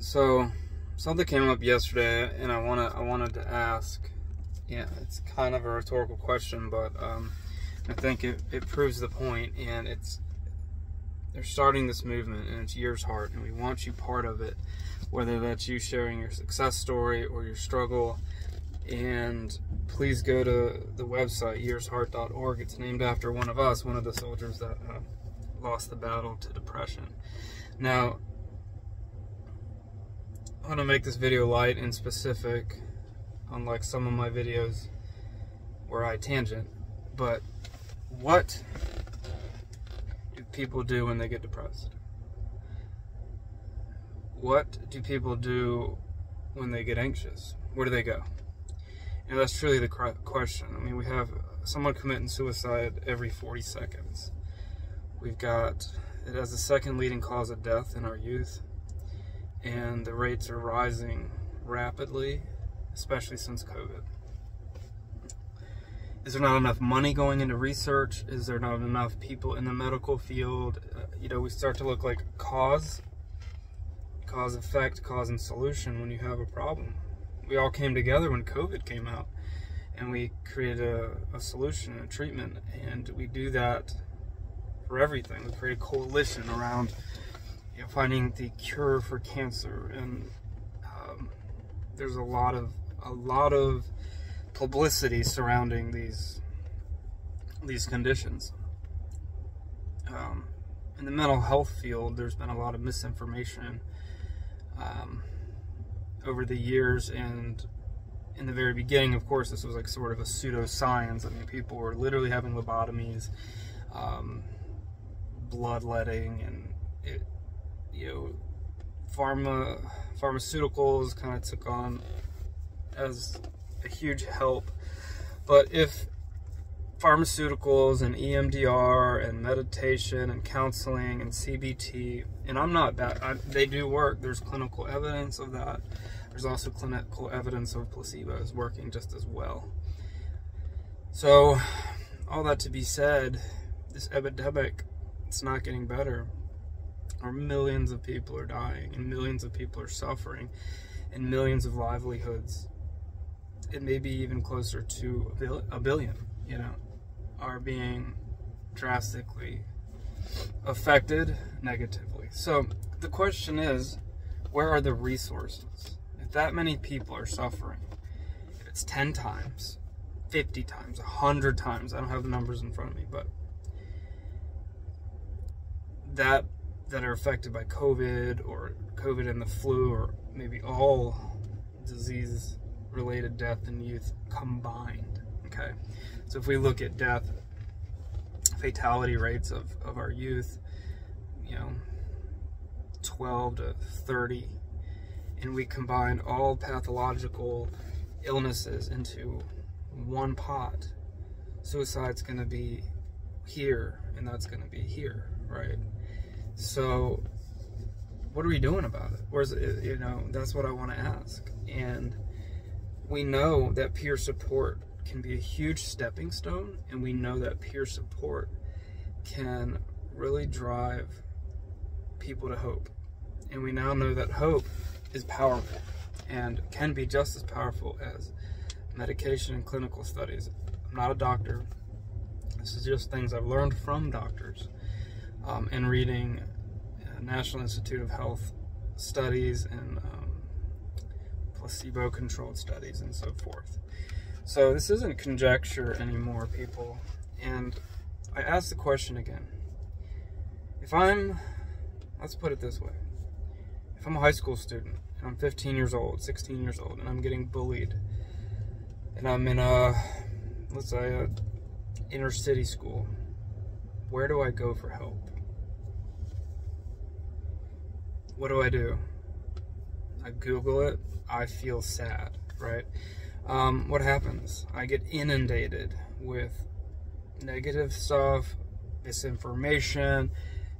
So something came up yesterday, and I wanted to ask. Yeah, it's kind of a rhetorical question, but I think it proves the point. And they're starting this movement, and it's Years Heart, and we want you part of it, whether that's you sharing your success story or your struggle. And please go to the website yearsheart.org. It's named after one of us, one of the soldiers that lost the battle to depression. Now, I want to make this video light and specific, unlike some of my videos where I tangent. But what do people do when they get depressed? What do people do when they get anxious? Where do they go? And that's truly the question. I mean, we have someone committing suicide every 40 seconds. We've got it as the second leading cause of death in our youth. And the rates are rising rapidly, especially since COVID. Is there not enough money going into research? Is there not enough people in the medical field? We start to look like cause, effect, cause and solution when you have a problem. We all came together when COVID came out, and we created a solution, a treatment, and we do that for everything. We create a coalition around finding the cure for cancer, and there's a lot of publicity surrounding these conditions. In the mental health field, there's been a lot of misinformation over the years, and in the very beginning, of course, this was like sort of a pseudoscience. I mean, people were literally having lobotomies, bloodletting, and pharmaceuticals kind of took on as a huge help. But if pharmaceuticals and EMDR and meditation and counseling and CBT, and I'm not that, they do work. There's clinical evidence of that. There's also clinical evidence of placebos working just as well. So all that to be said, this epidemic, it's not getting better. Or millions of people are dying, and millions of people are suffering, and millions of livelihoods, and maybe even closer to a billion, are being drastically affected negatively. So the question is, where are the resources? If that many people are suffering, if it's 10 times, 50 times, 100 times, I don't have the numbers in front of me, but that are affected by COVID, or COVID and the flu, or maybe all disease-related death in youth combined, okay? So if we look at death, fatality rates of our youth, 12 to 30, and we combine all pathological illnesses into one pot, suicide's going to be here, and that's going to be here, right? So what are we doing about it? Where's it, that's what I want to ask. And we know that peer support can be a huge stepping stone, and we know that peer support can really drive people to hope. And we now know that hope is powerful and can be just as powerful as medication and clinical studies. I'm not a doctor. This is just things I've learned from doctors. And reading National Institute of Health studies and placebo-controlled studies and so forth. So this isn't conjecture anymore, people. And I ask the question again. Let's put it this way. If I'm a high school student, and I'm 15 years old, 16 years old, and I'm getting bullied, and I'm in let's say a inner city school, where do I go for help? What do? I Google it. I feel sad, right? What happens? I get inundated with negative stuff, misinformation,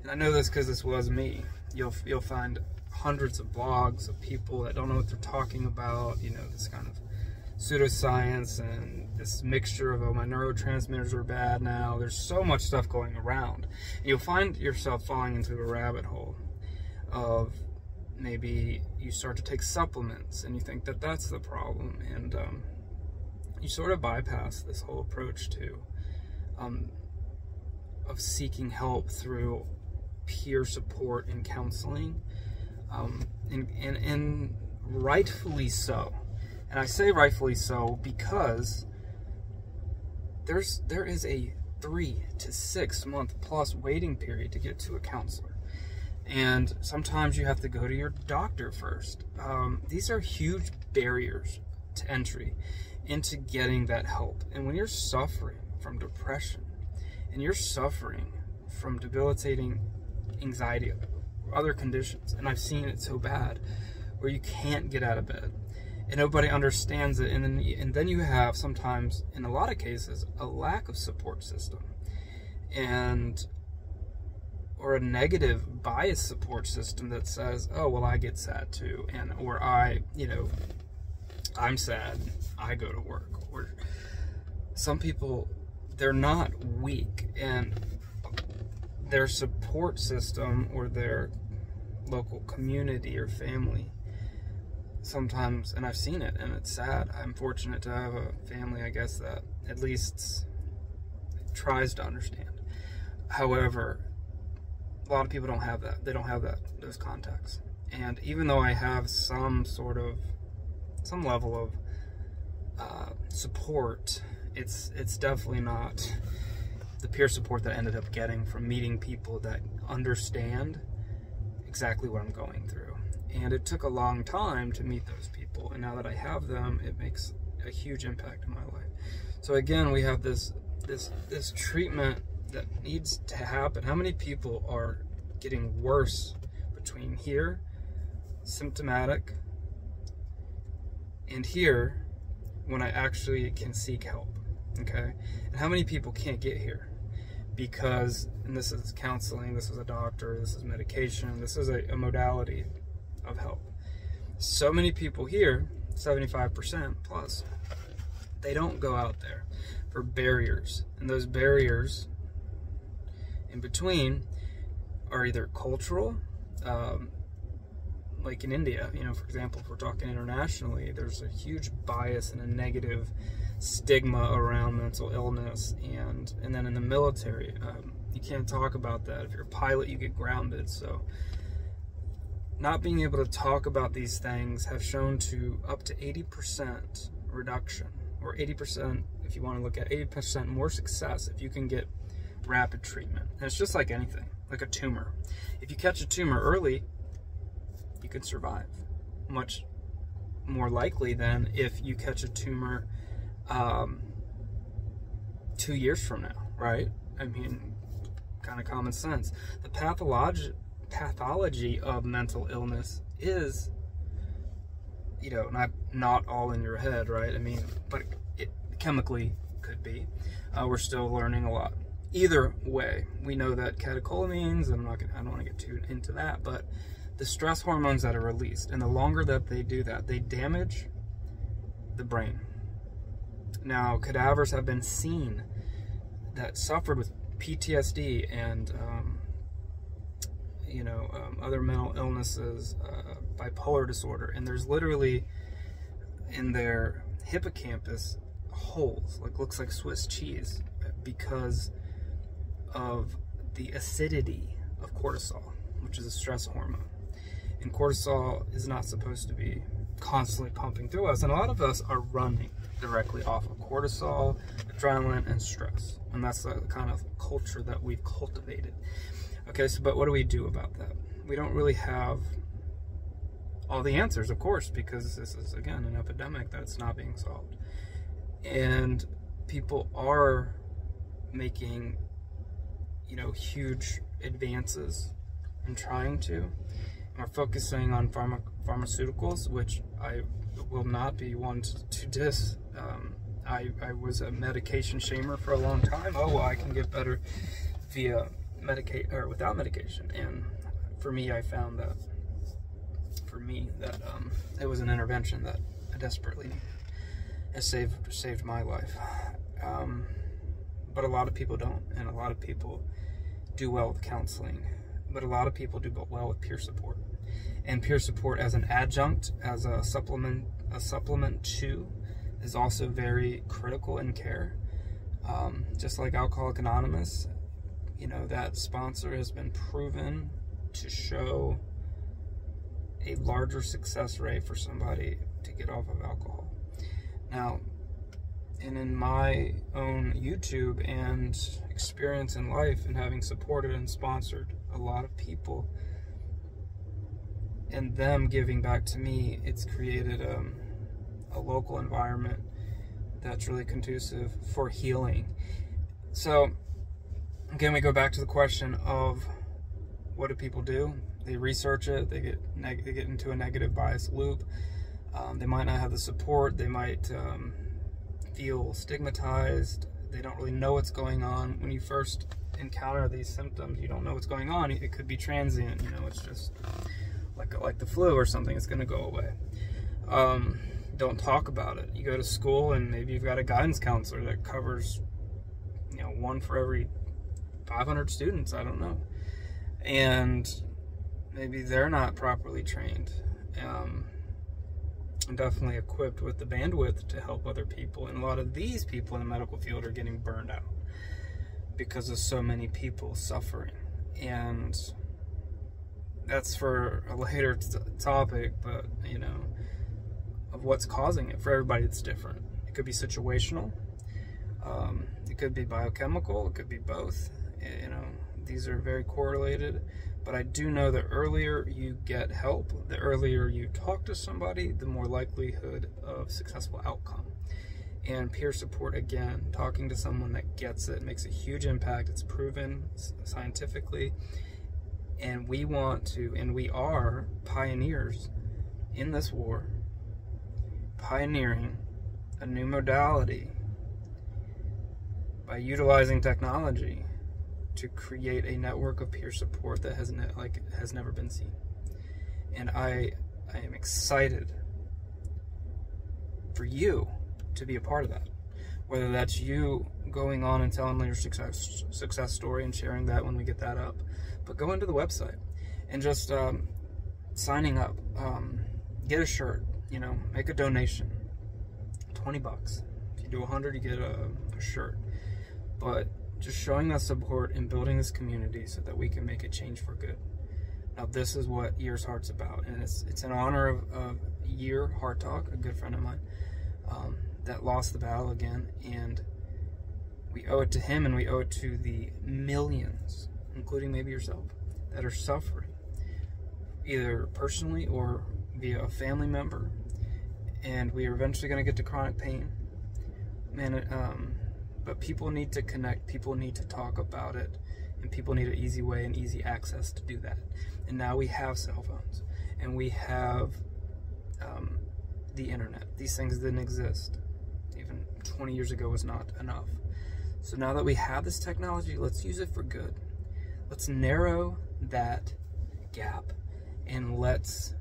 and I know this because this was me. You'll find hundreds of blogs of people that don't know what they're talking about, this kind of pseudoscience and this mixture of, oh, my neurotransmitters are bad now. There's so much stuff going around. And you'll find yourself falling into a rabbit hole of maybe you start to take supplements and you think that that's the problem, and you sort of bypass this whole approach to of seeking help through peer support and counseling, and rightfully so. And I say rightfully so because there is a 3 to 6 month plus waiting period to get to a counselor, and sometimes you have to go to your doctor first. These are huge barriers to entry into getting that help. And when you're suffering from depression and you're suffering from debilitating anxiety or other conditions, and I've seen it so bad where you can't get out of bed and nobody understands it, and then you have sometimes, in a lot of cases, a lack of support system, or a negative bias support system that says, oh, well, I get sad too, or I'm sad, I go to work. Or some people, they're not weak, and their support system or their local community or family sometimes, and I've seen it, and it's sad. I'm fortunate to have a family, I guess, that at least tries to understand. However, a lot of people don't have that. They don't have those contacts. And even though I have some level of support, it's definitely not the peer support that I ended up getting from meeting people that understand exactly what I'm going through. And it took a long time to meet those people, and now that I have them, it makes a huge impact in my life. So again, we have this treatment that needs to happen. How many people are getting worse between here, symptomatic, and here, when I actually can seek help? Okay? And how many people can't get here because, and this is counseling, this is a doctor, this is medication, this is a modality of help. So many people here, 75% plus, they don't go out there for barriers, and those barriers in between are either cultural, like in India, for example, if we're talking internationally, there's a huge bias and a negative stigma around mental illness, and then in the military, you can't talk about that. If you're a pilot, you get grounded. So not being able to talk about these things have shown to up to 80% reduction, or 80%, if you want to look at 80% more success if you can get rapid treatment. And it's just like anything, like a tumor. If you catch a tumor early, you can survive much more likely than if you catch a tumor 2 years from now, right? I mean, kind of common sense. The pathology of mental illness is, not all in your head, right? I mean, but it chemically could be. We're still learning a lot. Either way, we know that catecholamines, and I don't want to get too into that, but the stress hormones that are released, and the longer that they do that, they damage the brain. Now, cadavers have been seen that suffered with PTSD and other mental illnesses, bipolar disorder, and there's literally in their hippocampus holes, looks like Swiss cheese, because of the acidity of cortisol, which is a stress hormone. And cortisol is not supposed to be constantly pumping through us, and a lot of us are running directly off of cortisol, adrenaline, and stress, and that's the kind of culture that we've cultivated. Okay, so but what do we do about that? We don't really have all the answers, of course, because this is, again, an epidemic that's not being solved. And people are making, huge advances in trying to. Are focusing on pharmaceuticals, which I will not be one to diss. I was a medication shamer for a long time. Oh, well, I can get better via without medication. And for me, I found that it was an intervention that I desperately needed. It saved my life. But a lot of people don't, and a lot of people do well with counseling, but a lot of people do well with peer support. And peer support as an adjunct, as a supplement to, is also very critical in care. Just like Alcoholics Anonymous, you know, that sponsor has been proven to show a larger success rate for somebody to get off of alcohol. Now, and in my own YouTube and experience in life, and having supported and sponsored a lot of people, and them giving back to me, it's created a local environment that's really conducive for healing. So again, we go back to the question of, what do people do? They research it, they get into a negative bias loop. They might not have the support, they might feel stigmatized, they don't really know what's going on. When you first encounter these symptoms, you don't know what's going on. It could be transient, you know, it's just like the flu or something, it's gonna go away. Don't talk about it. You go to school and maybe you've got a guidance counselor that covers, you know, one for every 500 students, I don't know. And maybe they're not properly trained, and definitely equipped with the bandwidth to help other people. And a lot of these people in the medical field are getting burned out because of so many people suffering. And that's for a later topic, but, you know, of what's causing it. For everybody, it's different. It could be situational. It could be biochemical. It could be both. You know, these are very correlated. But I do know the earlier you get help, the earlier you talk to somebody, the more likelihood of successful outcome. And peer support, again, talking to someone that gets it makes a huge impact. It's proven scientifically. And we want to, and we are pioneers in this war, pioneering a new modality by utilizing technology to create a network of peer support that has never been seen. And I am excited for you to be a part of that. Whether that's you going on and telling your success story and sharing that when we get that up. But go into the website and just signing up. Get a shirt, you know, make a donation. $20. If you do 100, you get a shirt. But just showing that support and building this community so that we can make a change for good. Now, this is what Year's Heart's about, and it's in honor of Year Heart Talk, a good friend of mine, that lost the battle again, and we owe it to him, and we owe it to the millions, including maybe yourself, that are suffering, either personally or via a family member, and we are eventually going to get to chronic pain. Man, but people need to connect, people need to talk about it, and people need an easy way and easy access to do that. And now we have cell phones, and we have the internet. These things didn't exist. Even 20 years ago was not enough. So now that we have this technology, let's use it for good. Let's narrow that gap, and let's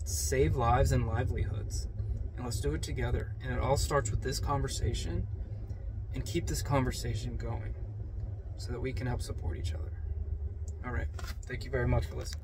save lives and livelihoods. And let's do it together. And it all starts with this conversation, and keep this conversation going so that we can help support each other. All right. Thank you very much for listening.